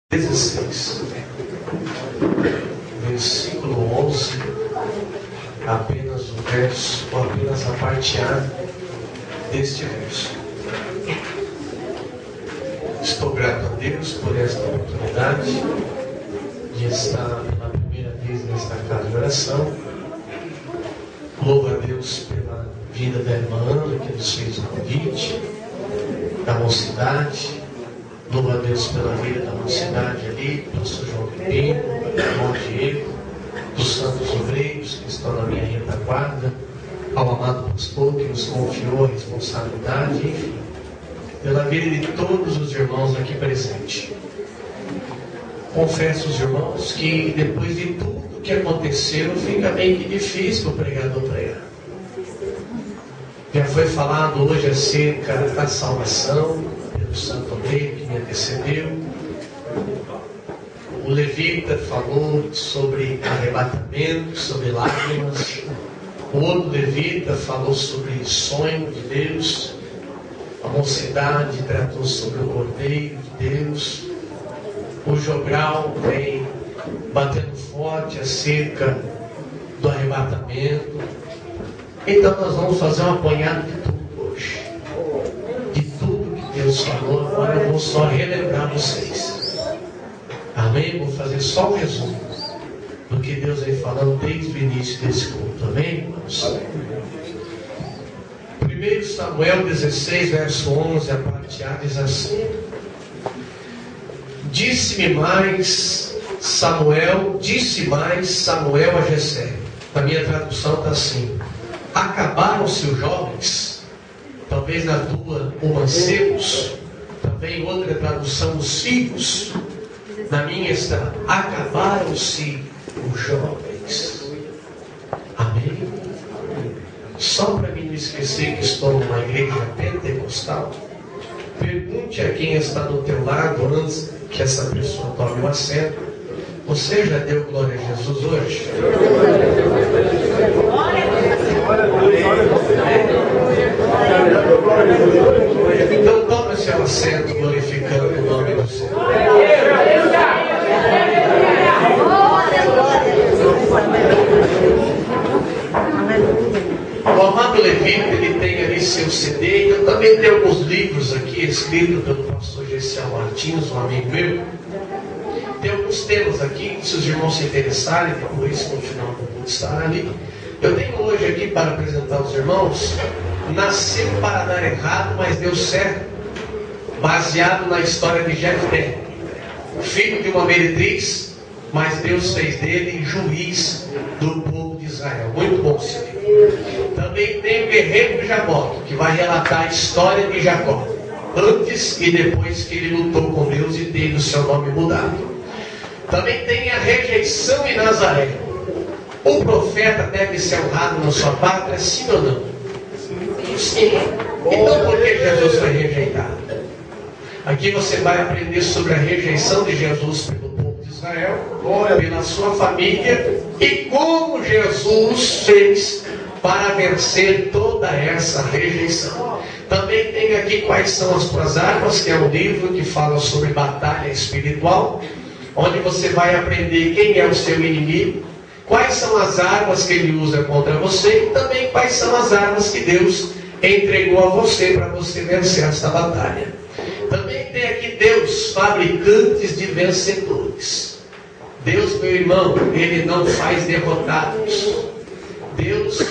16, versículo 11, apenas o verso, ou apenas a parte A deste verso. Estou grato a Deus por esta oportunidade de estar pela primeira vez nesta casa de oração. Louvo a Deus pela vida da irmã Ana, que nos fez o convite, da mocidade. Louvo a Deus pela vida da mocidade ali, pastor João Pepino, irmão Diego, dos santos obreiros que estão na minha retaguarda, ao amado pastor que nos confiou a responsabilidade, enfim, pela vida de todos os irmãos aqui presentes. Confesso aos irmãos que depois de tudo que aconteceu, fica meio que difícil o pregador pregar. Já foi falado hoje acerca da salvação pelo santo obreiro que me antecedeu. O levita falou sobre arrebatamento, sobre lágrimas. O outro levita falou sobre sonho de Deus. A mocidade tratou sobre o Cordeiro de Deus. O jogral vem batendo forte acerca do arrebatamento. Então nós vamos fazer um apanhado de tudo hoje. De tudo que Deus falou, agora eu vou só relembrar vocês. Amém? Vou fazer só um resumo do que Deus vem falando desde o início desse culto. Amém, irmãos? 1 Samuel 16, verso 11, a parte A diz assim: disse mais Samuel a Jessé. Na minha tradução está assim: acabaram-se os jovens. Talvez na tua, os mancebos. Também outra tradução, os filhos. Na minha está: acabaram-se os jovens. Amém? Só para mim não esquecer que estou numa igreja pentecostal, pergunte a quem está do teu lado antes que essa pessoa tome o assento: você já deu glória a Jesus hoje? Então tome o seu assento glorificando o nome do Senhor. O amado Levita, ele tem ali seu CD. Eu também tenho alguns livros aqui escritos pelo pastor Gessiel Martins, um amigo meu. Tem alguns temas aqui, se os irmãos se interessarem, depois no final do culto estar ali. Eu tenho hoje aqui para apresentar aos irmãos: nasceu para dar errado, mas deu certo, baseado na história de Jefté, filho de uma meretriz, mas Deus fez dele juiz do povo de Israel. Muito bom, Senhor. Também tem o guerreiro de Jaboque, que vai relatar a história de Jacó, antes e depois que ele lutou com Deus e teve o seu nome mudado. Também tem a rejeição em Nazaré. O profeta deve ser honrado na sua pátria, sim ou não? Sim. Então por que Jesus foi rejeitado? Aqui você vai aprender sobre a rejeição de Jesus pelo povo de Israel, pela sua família, e como Jesus fez para vencer toda essa rejeição. Também tem aqui quais são as tuas armas, que é um livro que fala sobre batalha espiritual, onde você vai aprender quem é o seu inimigo, quais são as armas que ele usa contra você, e também quais são as armas que Deus entregou a você para você vencer esta batalha. Também tem aqui Deus, fabricantes de vencedores. Deus, meu irmão, ele não faz derrotados. Deus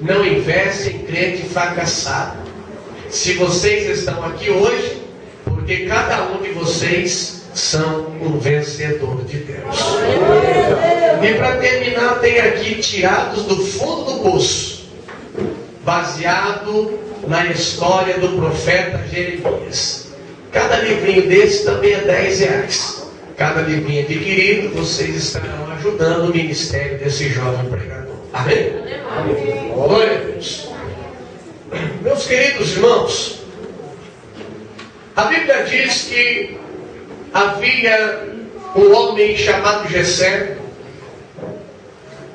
não investe em crente fracassado. Se vocês estão aqui hoje, porque cada um de vocês são um vencedor de Deus. E para terminar, tem aqui tirados do fundo do poço, baseado na história do profeta Jeremias. Cada livrinho desse também é R$10. Cada livrinho adquirido, vocês estarão ajudando o ministério desse jovem pregador. Amém? Amém. Glória a Deus. Meus queridos irmãos, a Bíblia diz que havia um homem chamado Jessé.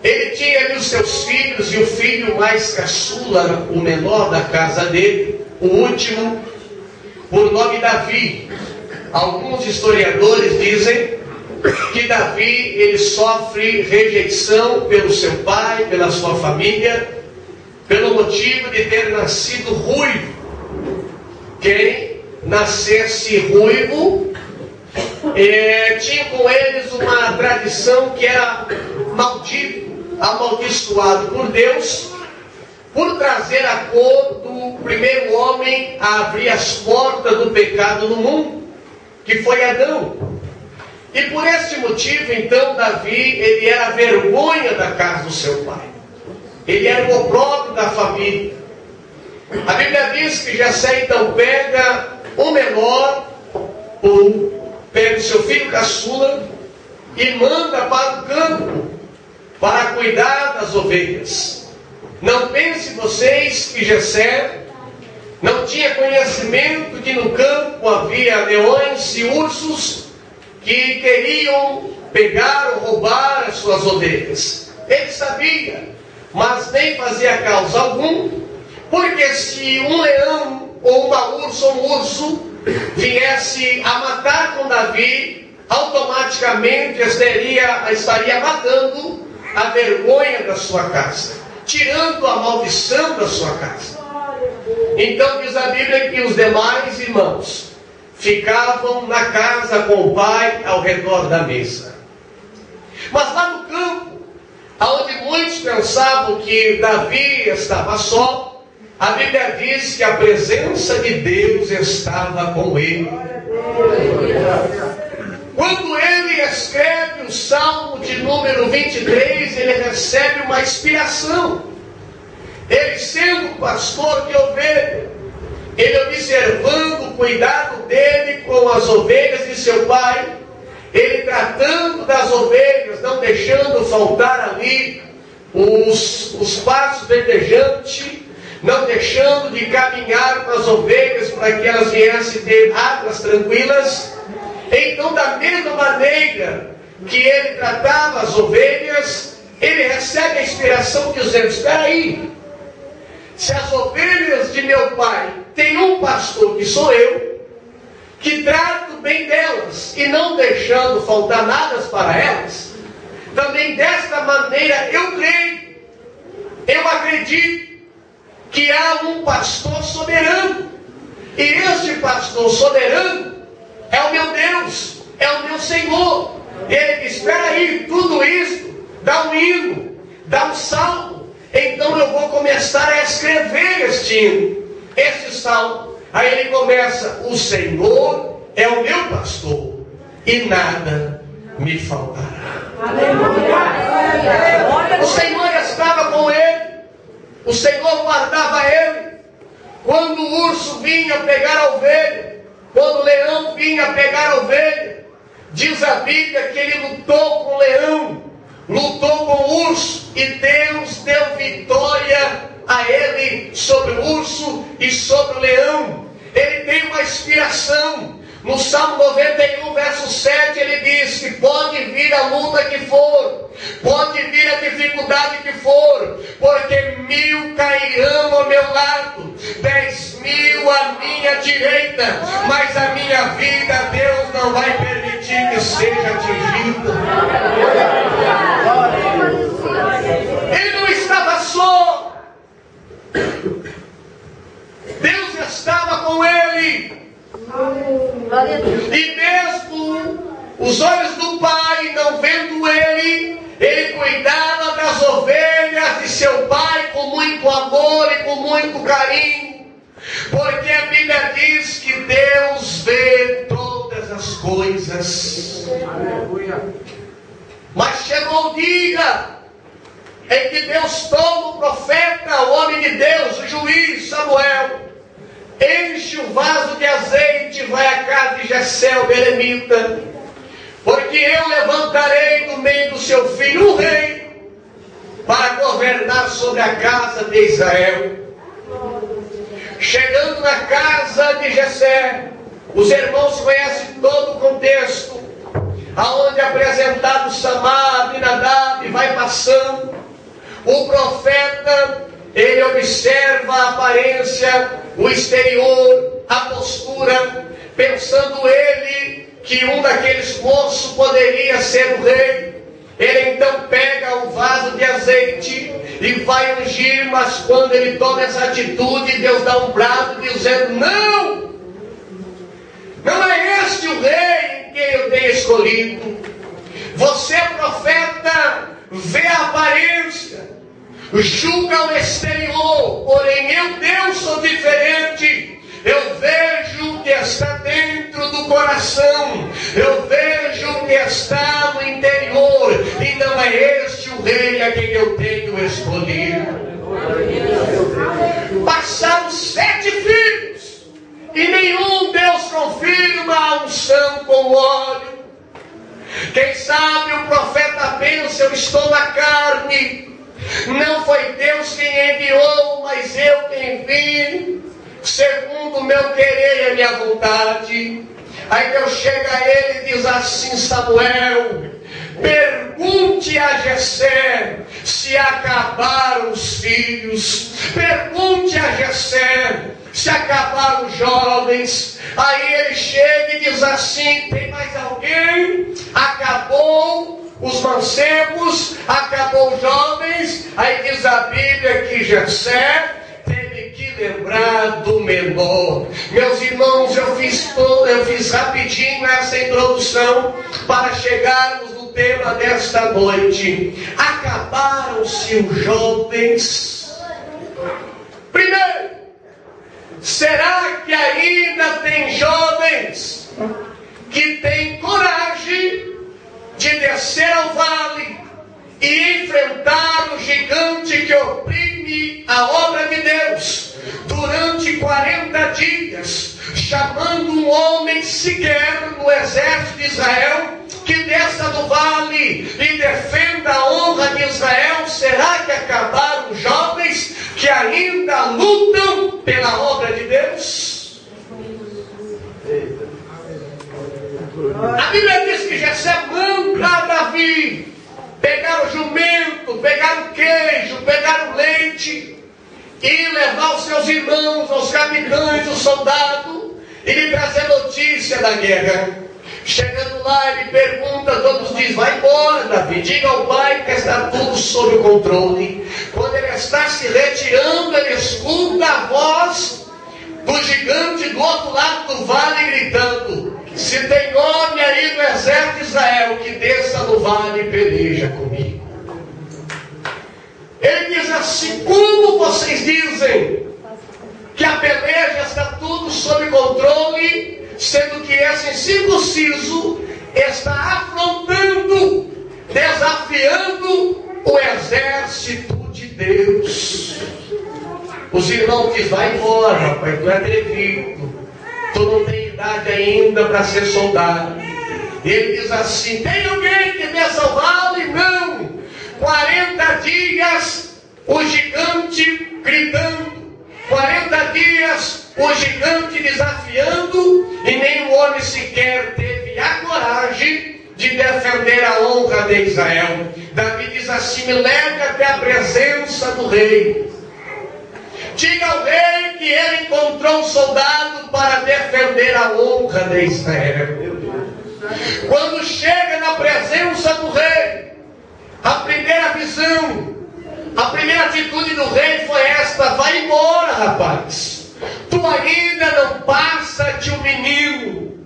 Ele tinha ali os seus filhos, e o filho mais caçula, o menor da casa dele, o último, por nome Davi. Alguns historiadores dizem que Davi ele sofre rejeição pelo seu pai, pela sua família, pelo motivo de ter nascido ruivo. Quem nascesse ruivo tinha com eles uma tradição que era maldito, amaldiçoado por Deus, por trazer a cor do primeiro homem a abrir as portas do pecado no mundo, que foi Adão. E por esse motivo, então, Davi, ele era a vergonha da casa do seu pai. Ele era o opróbrio da família. A Bíblia diz que Jessé, então, pega o menor, pega o seu filho caçula, e manda para o campo, para cuidar das ovelhas. Não pense vocês que Jessé não tinha conhecimento que no campo havia leões e ursos que queriam pegar ou roubar as suas ovelhas. Ele sabia, mas nem fazia causa algum, porque se um leão ou uma ursa ou um urso viesse a matar com Davi, automaticamente estaria matando a vergonha da sua casa, tirando a maldição da sua casa. Então diz a Bíblia que os demais irmãos ficavam na casa com o pai ao redor da mesa. Mas lá no campo, onde muitos pensavam que Davi estava só, a Bíblia diz que a presença de Deus estava com ele. Quando ele escreve o Salmo de número 23, ele recebe uma inspiração. Ele sendo pastor de ovelha, ele observando o cuidado dele com as ovelhas de seu pai, ele tratando das ovelhas, não deixando faltar ali os passos verdejantes, não deixando de caminhar com as ovelhas para que elas viessem ter águas tranquilas. Então, da mesma maneira que ele tratava as ovelhas, ele recebe a inspiração dizendo: espera aí, se as ovelhas de meu pai têm um pastor que sou eu, que trato bem delas e não deixando faltar nada para elas, também desta maneira eu creio, eu acredito que há um pastor soberano, e este pastor soberano é o meu Deus, é o meu Senhor. Ele diz: espera aí, tudo isso dá um hino, dá um salmo. Então eu vou começar a escrever este hino, este salmo. Aí ele começa: o Senhor é o meu pastor e nada me faltará. O Senhor estava com ele, o Senhor guardava ele. Quando o urso vinha pegar a ovelha, quando o leão vinha pegar a ovelha, diz a Bíblia que ele lutou com o leão, lutou com o urso, e Deus deu vitória a ele sobre o urso e sobre o leão. Ele tem uma inspiração. No Salmo 91, verso 7, ele diz que pode vir a luta que for, pode vir a dificuldade que for, porque 1000 cairão ao meu lado, 10.000 à minha direita, mas a minha vida Deus não vai permitir que seja atingida. Ele não estava só, Deus estava com ele. E mesmo os olhos do pai não vendo ele, ele cuidava das ovelhas de seu pai com muito amor e com muito carinho, porque a Bíblia diz que Deus vê todas as coisas. Mas chegou o dia em que Deus toma o profeta, o homem de Deus, o juiz Samuel, enche o vaso de azeite, vai à casa de Jessé o belemita, porque eu levantarei do meio do seu filho um rei para governar sobre a casa de Israel. Chegando na casa de Jessé, os irmãos conhecem todo o contexto, aonde apresentado Samar, Abinadab, vai passando. O profeta, ele observa a aparência, o exterior, a postura, pensando ele que um daqueles moços poderia ser o rei, ele então pega um vaso de azeite e vai ungir, mas quando ele toma essa atitude, Deus dá um brado dizendo: não! Não é este o rei em quem eu tenho escolhido. Você, profeta, vê a aparência, julga o exterior, porém eu, Deus, sou diferente. Eu vejo o que está dentro do coração, eu vejo o que está no interior, e não é este o rei a quem eu tenho escolhido. Passaram 7 filhos, e nenhum Deus confirma a unção com óleo. Quem sabe o profeta pensa: eu estou na carne, não foi Deus quem enviou, mas eu quem vim, segundo o meu querer e a minha vontade. Aí Deus chega a ele e diz assim: Samuel, pergunte a Jessé se acabaram os filhos, pergunte a Jessé se acabaram os jovens. Aí ele chega e diz assim: tem mais alguém? Acabou os mancebos, acabou os jovens. Aí diz a Bíblia que Jessé teve que lembrar do menor. Meus irmãos, eu fiz rapidinho essa introdução para chegarmos no tema desta noite. Acabaram-se os jovens. Primeiro, será que ainda tem jovens que têm coragem de descer ao vale e enfrentar o gigante que oprime a obra de Deus durante 40 dias, chamando um homem sequer no exército de Israel que desça do vale e defenda a honra de Israel? Será que acabaram os jovens que ainda lutam pela obra de Deus? A Bíblia diz que Jessé manda a Davi pegar o jumento, pegar o queijo, pegar o leite e levar os seus irmãos, os capitães, os soldados, e lhe trazer notícia da guerra. Chegando lá, ele pergunta, todos dizem: vai embora, Davi, diga ao pai que está tudo sob o controle. Quando ele está se retirando, ele escuta a voz do gigante do outro lado do vale gritando: se tem homem aí do exército de Israel, que desça no vale e peleja comigo. Ele diz assim: como vocês dizem que a peleja está tudo sob controle, sendo que esse incircunciso está afrontando, desafiando o exército de Deus? Os irmãos dizem: vai embora, rapaz, tu é atrevido, tu não tem idade ainda para ser soldado. Ele diz assim: tem alguém que desça ao vale? Não. 40 dias o gigante gritando, 40 dias o gigante desafiando, e nenhum homem sequer teve a coragem de defender a honra de Israel. Davi diz assim: me leve até a presença do rei. Diga ao rei que ele encontrou um soldado para defender a honra de Israel. Quando chega na presença do rei, a primeira visão, a primeira atitude do rei foi esta: vai embora, rapaz, tu ainda não passa de um menino.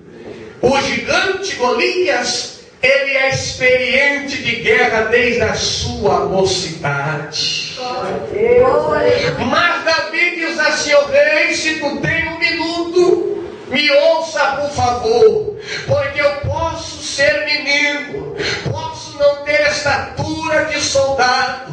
O gigante Golias, ele é experiente de guerra desde a sua mocidade. Mas Davi diz assim: ó rei, se tu tem um minuto, me ouça por favor, porque eu posso ser menino, posso não ter estatura de soldado,